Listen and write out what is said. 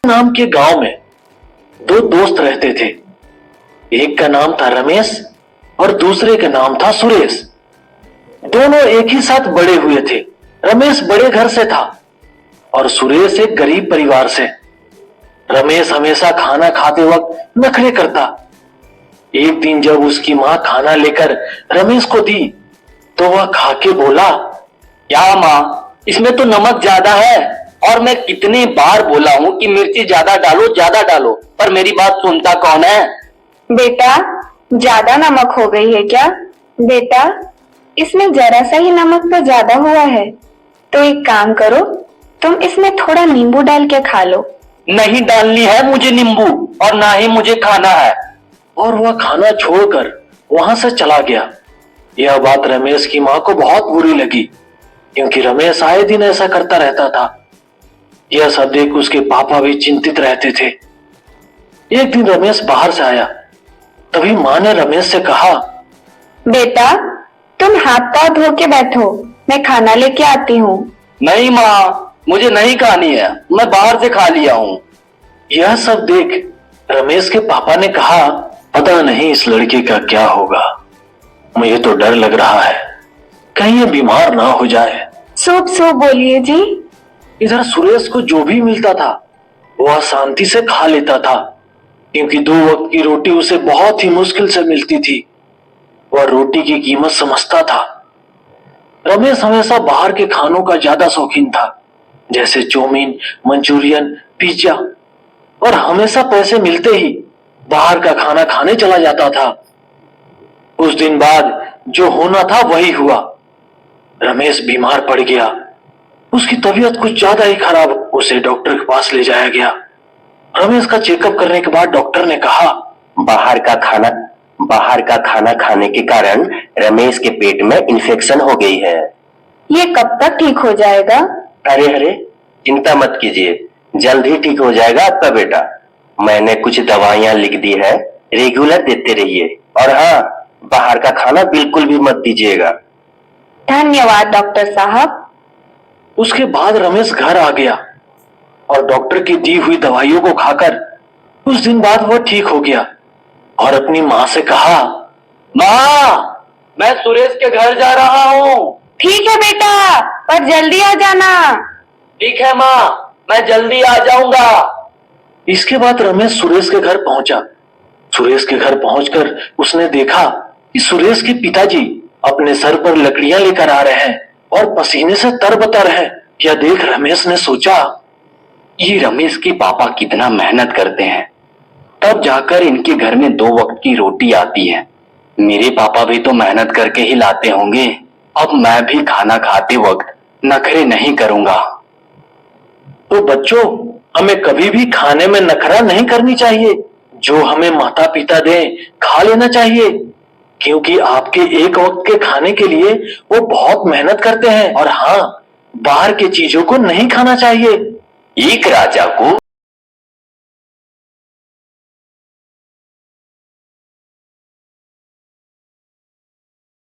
नाम के गांव में दो दोस्त रहते थे। एक का नाम था रमेश और दूसरे का नाम था सुरेश। दोनों एक ही साथ बड़े हुए थे। रमेश बड़े घर से था और सुरेश एक गरीब परिवार से। रमेश हमेशा खाना खाते वक्त नखरे करता। एक दिन जब उसकी माँ खाना लेकर रमेश को दी तो वह खा के बोला, क्या माँ, इसमें तो नमक ज्यादा है और मैं कितनी बार बोला हूँ कि मिर्ची ज्यादा डालो, पर मेरी बात सुनता कौन है। बेटा, ज्यादा नमक हो गई है क्या? बेटा, इसमें जरा सा ही नमक तो ज्यादा हुआ है। तो एक काम करो, तुम इसमें थोड़ा नींबू डाल के खा लो। नहीं डालनी है मुझे नींबू और ना ही मुझे खाना है। और वह खाना छोड़कर वहां से चला गया। यह बात रमेश की माँ को बहुत बुरी लगी, क्योंकि रमेश आए दिन ऐसा करता रहता था। यह सब देख उसके पापा भी चिंतित रहते थे। एक दिन रमेश बाहर से आया, तभी माँ ने रमेश से कहा, बेटा, तुम हाथ पांव धो के बैठो, मैं खाना लेके आती हूँ। नहीं माँ, मुझे नहीं खानी है, मैं बाहर से खा लिया हूँ। यह सब देख रमेश के पापा ने कहा, पता नहीं इस लड़के का क्या होगा, मुझे तो डर लग रहा है, कहीं ये बीमार ना हो जाए। सूप सूप बोलिए जी। इधर सुरेश को जो भी मिलता था वह शांति से खा लेता था, क्योंकि 2 वक्त की रोटी उसे बहुत ही मुश्किल से मिलती थी। वह रोटी की कीमत समझता था। रमेश हमेशा बाहर के खानों का ज्यादा शौकीन था, जैसे चाउमीन, मंचूरियन, पिज्जा, और हमेशा पैसे मिलते ही बाहर का खाना खाने चला जाता था। कुछ दिन बाद जो होना था वही हुआ। रमेश बीमार पड़ गया। उसकी तबीयत कुछ ज्यादा ही खराब। उसे डॉक्टर के पास ले जाया गया। रमेश का चेकअप करने के बाद डॉक्टर ने कहा, बाहर का खाना खाने के कारण रमेश के पेट में इन्फेक्शन हो गई है। ये कब तक ठीक हो जाएगा? अरे चिंता मत कीजिए, जल्द ही ठीक हो जाएगा आपका बेटा। मैंने कुछ दवाइयां लिख दी है, रेगुलर देते रहिए। और हाँ, बाहर का खाना बिल्कुल भी मत दीजिएगा। धन्यवाद डॉक्टर साहब। उसके बाद रमेश घर आ गया और डॉक्टर की दी हुई दवाइयों को खाकर कुछ दिन बाद वह ठीक हो गया और अपनी माँ से कहा, माँ, मैं सुरेश के घर जा रहा हूँ। ठीक है बेटा, पर जल्दी आ जाना। ठीक है माँ, मैं जल्दी आ जाऊंगा। इसके बाद रमेश सुरेश के घर पहुंचा। सुरेश के घर पहुंचकर उसने देखा कि सुरेश के पिताजी अपने सर पर लकड़ियां लेकर आ रहे हैं और पसीने से तरबतर है। यह देख रमेश ने सोचा, ये रमेश के पापा कितना मेहनत करते हैं, तब जाकर इनके घर में 2 वक्त की रोटी आती है। मेरे पापा भी तो मेहनत करके ही लाते होंगे। अब मैं भी खाना खाते वक्त नखरे नहीं करूंगा। तो बच्चों, हमें कभी भी खाने में नखरा नहीं करनी चाहिए। जो हमें माता पिता दें, खा लेना चाहिए, क्योंकि आपके एक वक्त के खाने के लिए वो बहुत मेहनत करते हैं। और हाँ, बाहर की चीजों को नहीं खाना चाहिए। एक राजा को